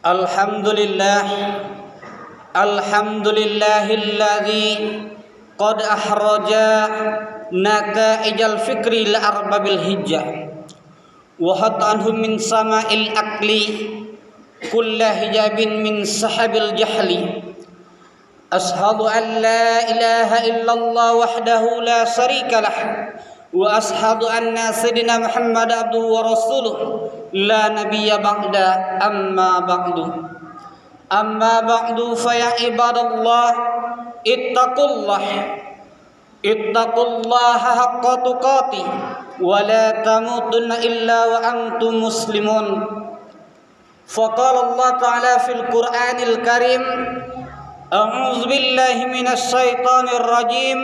Alhamdulillah, alhamdulillahilladzi qad ahraja nata'ijal fikri la arbabil hijjah wa hatanhum min sama'il aqli kulla hijabin min sahabil jahli. Ashhadu an la ilaha illallah wahdahu la syarika lah wa ashhadu anna sayyidina Muhammad abduhu wa rasuluh la nabiyya ba'da amma ba'du fa ya ibadallah ittaqullaha haqqa tuqatih wa la tamutunna illa wa antum muslimun. Faqala Allah ta'ala fil Qur'anil Karim, a'udzu billahi minasy syaithanir rajim.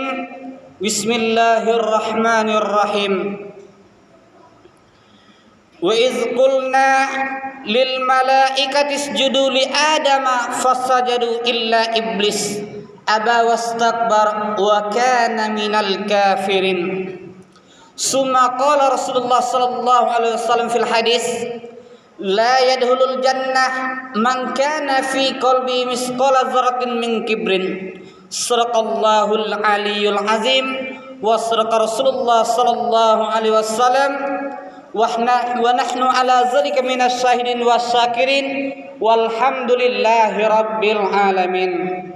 Bismillahirrahmanirrahim. Wa idz qulna lil malaikati isjudu li adama fasajadu illa iblis aba wastakbar wa kana minal kafirin. Summa qala Rasulullah sallallahu alaihi wasallam fil hadis, la yadkhulul jannah man kana fi qalbi misqala dzarratin min kibrin. Sadaqallahul aliyyul azim wa sadaqa Rasulullah sallallahu alaihi wasallam wa nahnu ala dzalika minasy syahidin wasyakirin walhamdulillahi rabbil alamin.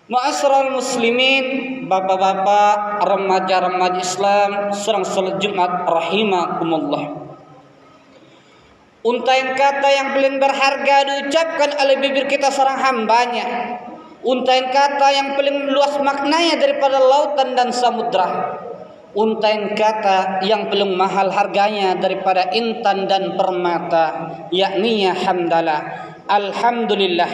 Ma'asyiral muslimin, bapak-bapak, remaja-remaja Islam serang salat Jumat rahimakumullah. Untayan kata yang paling berharga diucapkan oleh bibir kita seorang hambanya. Untayan kata yang paling luas maknanya daripada lautan dan samudra. Untayan kata yang paling mahal harganya daripada intan dan permata, yakni ya hamdalah. Alhamdulillah.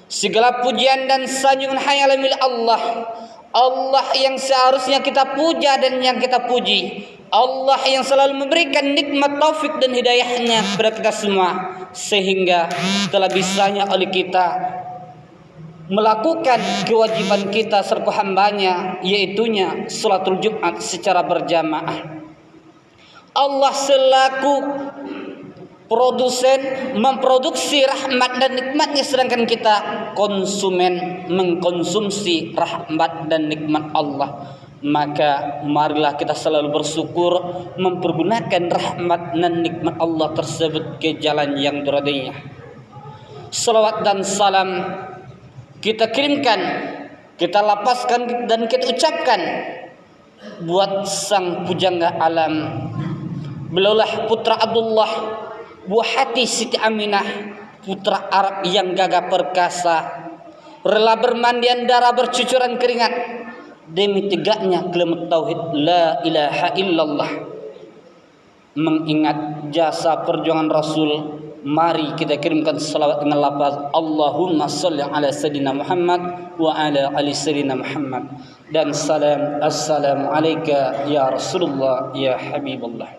Segala pujian dan sanjungan hanya milik Allah. Allah yang seharusnya kita puja dan yang kita puji. Allah yang selalu memberikan nikmat taufik dan hidayahnya kepada kita semua, sehingga telah bisanya oleh kita melakukan kewajiban kita serta hambanya, yaitunya salatul Jumat secara berjamaah. Allah selaku produsen memproduksi rahmat dan nikmatnya, sedangkan kita konsumen mengkonsumsi rahmat dan nikmat Allah. Maka marilah kita selalu bersyukur mempergunakan rahmat dan nikmat Allah tersebut ke jalan yang diridainya. Salawat dan salam kita kirimkan, kita lapaskan dan kita ucapkan buat sang pujangga alam. Belaulah putra Abdullah, buah hati Siti Aminah, putra Arab yang gagah perkasa, rela bermandian darah bercucuran keringat demi tegaknya kalimat tauhid la ilaha illallah. Mengingat jasa perjuangan Rasul, mari kita kirimkan salawat dengan lafaz Allahumma sholli ala sayyidina Muhammad wa ala ali sayyidina Muhammad, dan salam assalamu alayka ya Rasulullah ya Habibullah.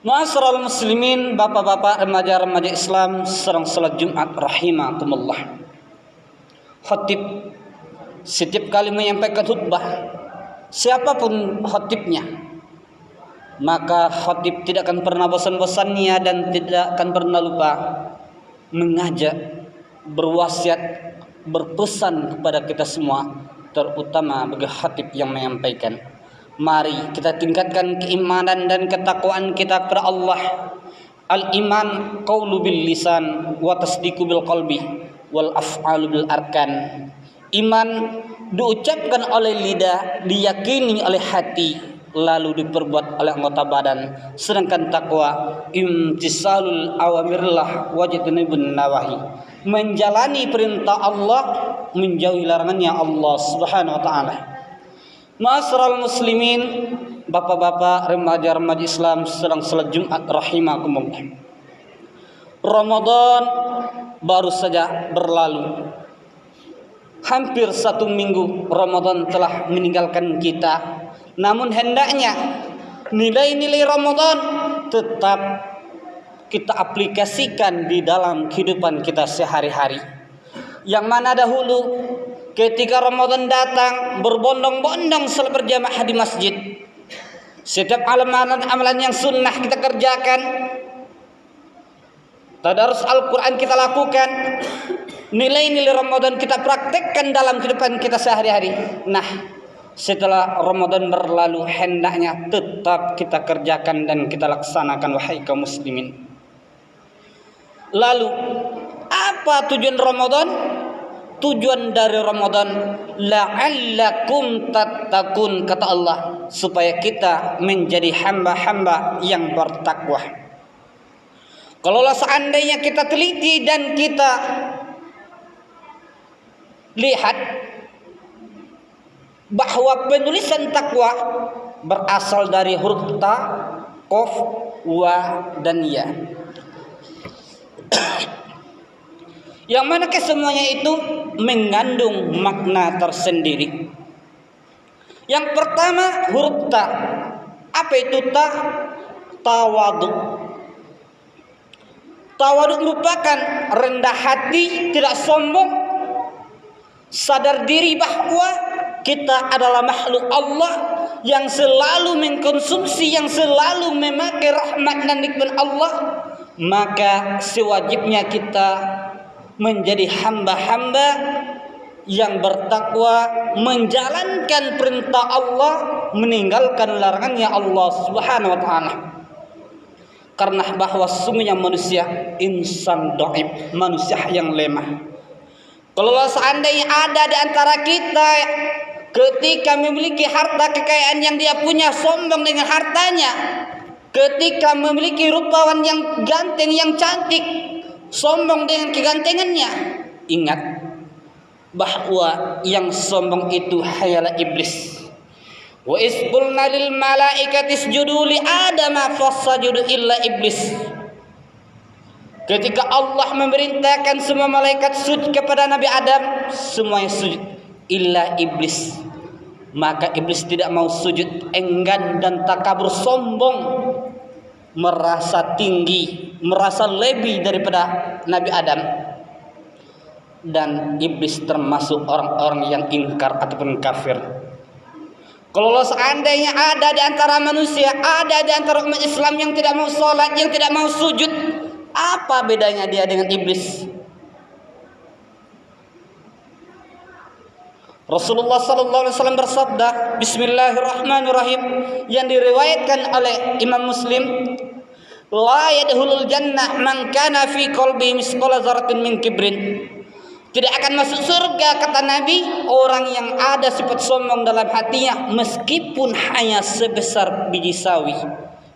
Ma'asyiral muslimin, bapak-bapak, remaja-remaja Islam serang salat Jumat rahimakumullah. Khatib setiap kali menyampaikan khutbah, siapapun khatibnya, maka khatib tidak akan pernah bosan-bosannya dan tidak akan pernah lupa mengajak, berwasiat, berpesan kepada kita semua, terutama bagi khatib yang menyampaikan. Mari kita tingkatkan keimanan dan ketakwaan kita kepada Allah. Al-iman qaulu bil lisan wa tasdiqu bil qalbi wal af'alu bil arkan. Iman diucapkan oleh lidah, diyakini oleh hati, lalu diperbuat oleh anggota badan. Sedangkan takwa imtisalul awamirillah wajtanibun nawahi, menjalani perintah Allah, menjauhi larangannya Allah Subhanahu wa taala. Ma'asyiral muslimin, bapak-bapak, remaja-remaja Islam sedang salat Jumat rahimakumullah. Ramadan baru saja berlalu. Hampir 1 minggu Ramadan telah meninggalkan kita. Namun hendaknya nilai-nilai Ramadan tetap kita aplikasikan di dalam kehidupan kita sehari-hari. Yang mana dahulu ketika Ramadan datang berbondong-bondong salat berjamaah di masjid. Setiap amalan yang sunnah kita kerjakan. Tadarus Al-Quran kita lakukan, nilai-nilai Ramadan kita praktekkan dalam kehidupan kita sehari-hari. Nah, setelah Ramadan berlalu, hendaknya tetap kita kerjakan dan kita laksanakan, wahai kaum muslimin. Lalu, apa tujuan Ramadan? Tujuan dari Ramadan, la'allakum tattaqun, kata Allah, supaya kita menjadi hamba-hamba yang bertakwa. Kalau seandainya kita teliti dan kita lihat bahwa penulisan takwa berasal dari huruf ta, qaf, wa, dan ya. Yang mana kesemuanya itu mengandung makna tersendiri. Yang pertama huruf ta. Apa itu ta? Tawadu. Tawadu merupakan rendah hati, tidak sombong, sadar diri bahwa kita adalah makhluk Allah yang selalu mengkonsumsi, yang selalu memakai rahmat dan nikmat Allah. Maka sewajibnya kita menjadi hamba-hamba yang bertakwa, menjalankan perintah Allah, meninggalkan larangannya Allah Subhanahu wa taala. Karena bahwa sungguhnya manusia insan dhaif, manusia yang lemah. Kalau seandainya ada di antara kita ketika memiliki harta kekayaan yang dia punya, sombong dengan hartanya, ketika memiliki rupawan yang ganteng, yang cantik, sombong dengan kegantengannya, ingat bahwa yang sombong itu hayalah iblis. Wa isqulna lil malaikati isjudu li adama fasjudu illa iblis. Ketika Allah memerintahkan semua malaikat sujud kepada Nabi Adam, semuanya sujud illa iblis. Maka iblis tidak mau sujud, enggan dan takabur, sombong, merasa tinggi, merasa lebih daripada Nabi Adam. Dan iblis termasuk orang-orang yang ingkar ataupun kafir. Kalau seandainya ada di antara manusia, ada di antara umat Islam yang tidak mau sholat, yang tidak mau sujud, apa bedanya dia dengan iblis? Rasulullah sallallahu alaihi wasallam bersabda, Bismillahirrahmanirrahim, yang diriwayatkan oleh Imam Muslim, la yadkhulul jannah man kana fi qalbi misqala dzarratin min kibrin. Tidak akan masuk surga, kata Nabi, orang yang ada sifat sombong dalam hatinya meskipun hanya sebesar biji sawi.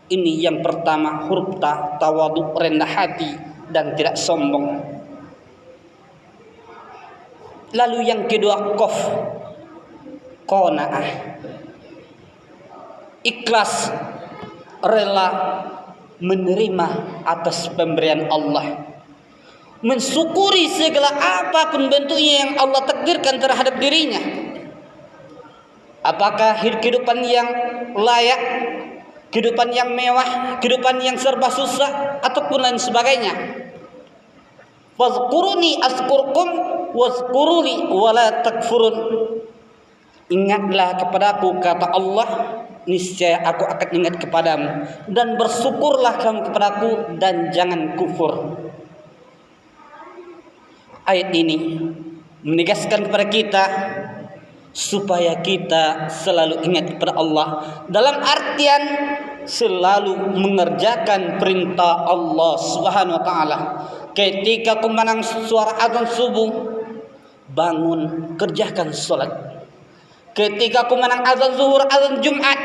Ini yang pertama, huruf ta, tawadu, rendah hati dan tidak sombong. Lalu yang kedua, qaf, qanaah, ikhlas, rela menerima atas pemberian Allah, mensyukuri segala apapun bentuknya yang Allah takdirkan terhadap dirinya. Apakah kehidupan yang layak, kehidupan yang mewah, kehidupan yang serba susah, ataupun lain sebagainya. Fazkuruni azkurkum wazkuruli wala takfurun. Ingatlah kepadaku, kata Allah, niscaya aku akan ingat kepadamu, dan bersyukurlah kamu kepadaku dan jangan kufur. Ayat ini menegaskan kepada kita supaya kita selalu ingat kepada Allah, dalam artian selalu mengerjakan perintah Allah Subhanahu wa taala. Ketika kumandang suara azan subuh, bangun, kerjakan salat. Ketika kumandang azan zuhur, azan Jumat,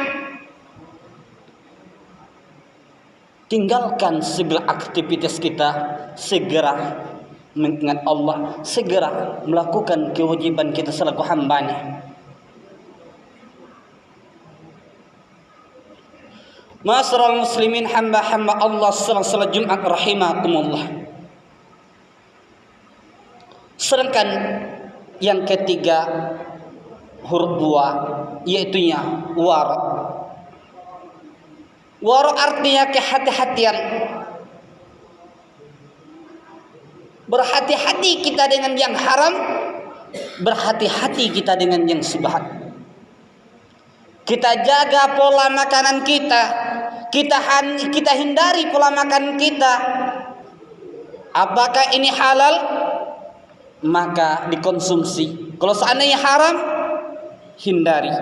tinggalkan segala aktivitas kita, segera mengingat Allah, segera melakukan kewajiban kita selaku hambanya. Masyarul muslimin, hamba-hamba Allah salat Jumat rahimakumullah. Sedangkan yang ketiga, huruf dua, yaitunya wara. Wara artinya kehati-hatian. Berhati-hati kita dengan yang haram, berhati-hati kita dengan yang subhat. Kita jaga pola makanan kita, kita hindari pola makan kita Apakah ini halal? Maka dikonsumsi. Kalau seandainya haram, hindari.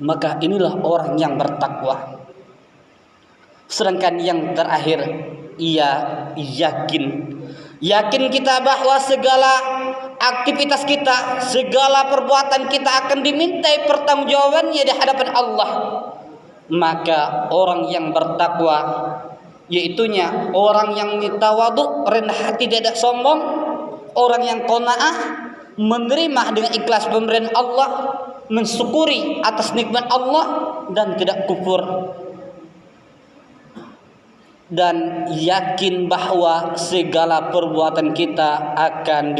Maka inilah orang yang bertakwa. Sedangkan yang terakhir, ia yakin kita bahwa segala aktivitas kita, segala perbuatan kita akan dimintai pertanggungjawabannya di hadapan Allah. Maka orang yang bertakwa, yaitunya orang yang tawadhu, rendah hati, tidak sombong, orang yang qanaah, menerima dengan ikhlas pemberian Allah, mensyukuri atas nikmat Allah dan tidak kufur, dan yakin bahwa segala perbuatan kita akan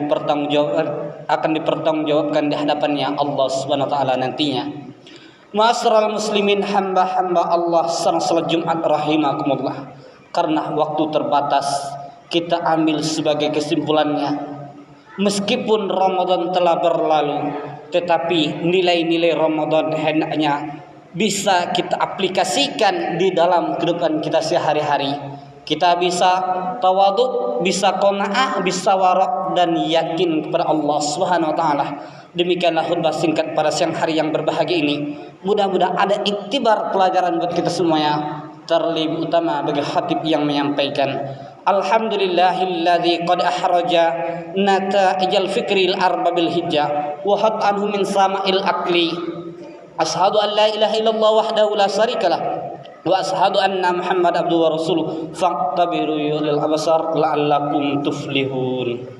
dipertanggungjawabkan di hadapannya Allah Subhanahu wa taala nantinya. Ma'asyiral muslimin, hamba-hamba Allah salat Jumat rahimakumullah. Karena waktu terbatas, kita ambil sebagai kesimpulannya, meskipun Ramadan telah berlalu, tetapi nilai-nilai Ramadan hendaknya bisa kita aplikasikan di dalam kehidupan kita sehari-hari. Kita bisa tawadhu, bisa qanaah, bisa wara' dan yakin kepada Allah Subhanahu wa taala. Demikianlah khutbah singkat pada siang hari yang berbahagia ini. Mudah-mudahan ada iktibar pelajaran buat kita semuanya. Terlebih utama bagi khatib yang menyampaikan. Alhamdulillahilladzi qad ahraja nata'ijal fikril arbabil hijjah wa hat anhu min sama'il aqli. Ashhadu an la ilaha illallah wahdahu la syarikalah wa ashhadu anna Muhammad abduhu wa rasuluh faqtabiru lil absar la'allakum tuflihun.